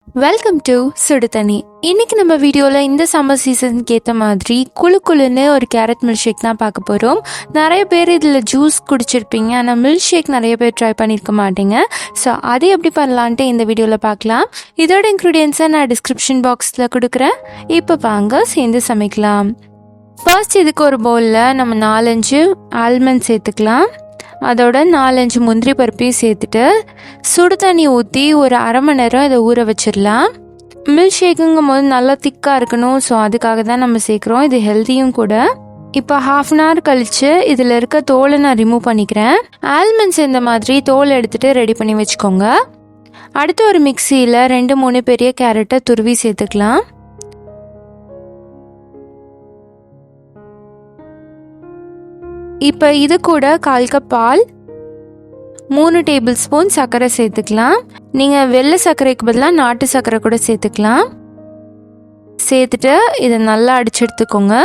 Welcome to சுடுதண்ணி. இன்னைக்கு நம்ம வீடியோவில் இந்த சம்மர் சீசனுக்கு ஏற்ற மாதிரி குழுன்னு ஒரு கேரட் மில்க் ஷேக் தான் பார்க்க போகிறோம். நிறைய பேர் இதில் ஜூஸ் குடிச்சிருப்பீங்க, ஆனால் மில்க் ஷேக் நிறைய பேர் ட்ரை பண்ணியிருக்க மாட்டீங்க. ஸோ அதை எப்படி பண்ணலான்ட்டு இந்த வீடியோவில் பார்க்கலாம். இதோட இன்க்ரீடியன்ஸை நான் டிஸ்கிரிப்ஷன் பாக்ஸில் கொடுக்குறேன். இப்போ வாங்க சேர்ந்து சமைக்கலாம். ஃபர்ஸ்ட் இதுக்கு ஒரு பவுலில் நம்ம 4-5 ஆல்மண்ட் சேர்த்துக்கலாம். அதோட 4-5 முந்திரி பருப்பையும் சேர்த்துட்டு சுடு தண்ணி ஊற்றி ஒரு அரை மணி நேரம் இதை ஊற வச்சிடலாம். மில்க் ஷேக்குங்கும் போது நல்லா திக்காக இருக்கணும், ஸோ அதுக்காக தான் நம்ம சேர்க்குறோம். இது ஹெல்த்தியும் கூட. இப்போ 1/2 அன் ஹவர் கழித்து இதில் இருக்க தோலை நான் ரிமூவ் பண்ணிக்கிறேன். ஆல்மண்ட்ஸ் இந்த மாதிரி தோல் எடுத்துகிட்டு ரெடி பண்ணி வச்சுக்கோங்க. அடுத்து ஒரு மிக்சியில் 2-3 பெரிய கேரட்டை துருவி சேர்த்துக்கலாம். இப்போ இது கூட 1/4 கப் பால், 3 டேபிள் ஸ்பூன் சர்க்கரை சேர்த்துக்கலாம். நீங்கள் வெள்ளை சர்க்கரைக்கு பதிலாக நாட்டு சர்க்கரை கூட சேர்த்துக்கலாம். சேர்த்துட்டு இதை நல்லா அடிச்சு எடுத்துக்கோங்க.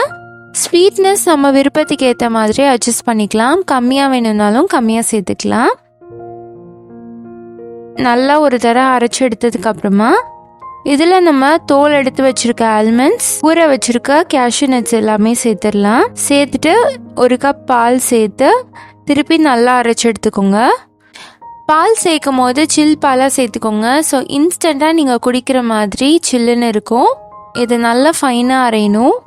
ஸ்வீட்னஸ் நம்ம விருப்பத்துக்கு ஏற்ற மாதிரி அட்ஜஸ்ட் பண்ணிக்கலாம். கம்மியாக வேணும்னாலும் கம்மியாக சேர்த்துக்கலாம். நல்லா ஒரு தடவை அரைச்சி எடுத்ததுக்கு அப்புறமா இதில் நம்ம தோல் எடுத்து வச்சிருக்க ஆல்மண்ட்ஸ், ஊற வச்சிருக்க கேஷ்யூ நட்ஸ் எல்லாமே சேர்த்துடலாம். சேர்த்துட்டு 1 கப் பால் சேர்த்து திருப்பி நல்லா அரைச்சி எடுத்துக்கோங்க. பால் சேர்க்கும் போது சில் பாலாக சேர்த்துக்கோங்க. ஸோ இன்ஸ்டண்ட்டாக நீங்கள் குடிக்கிற மாதிரி சில்லுன்னு இருக்கும். இது நல்லா ஃபைனாக அரையணும்.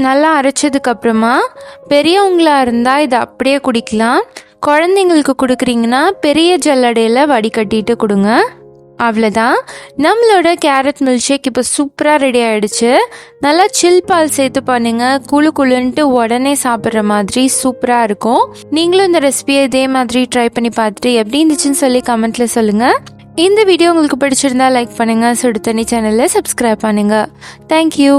நல்லா அரைச்சதுக்கு அப்புறமா பெரியவங்களாக இருந்தால் இதை அப்படியே குடிக்கலாம். குழந்தைங்களுக்கு கொடுக்குறீங்கன்னா பெரிய ஜல்லடையில் வடிகட்டிட்டு கொடுங்க. அவ்வளோதான், நம்மளோட கேரட் மில்க் ஷேக் இப்போ சூப்பராக ரெடி ஆகிடுச்சு. நல்லா சில் பால் சேர்த்து பண்ணுங்க. குழுன்ட்டு உடனே சாப்பிட்ற மாதிரி சூப்பராக இருக்கும். நீங்களும் இந்த ரெசிபியை இதே மாதிரி ட்ரை பண்ணி பார்த்துட்டு எப்படி இருந்துச்சுன்னு சொல்லி கமெண்ட்டில் சொல்லுங்கள். இந்த வீடியோ உங்களுக்கு பிடிச்சிருந்தா லைக் பண்ணுங்கள். சுடு தண்ணி சேனலை சப்ஸ்கிரைப் பண்ணுங்கள். தேங்க்யூ.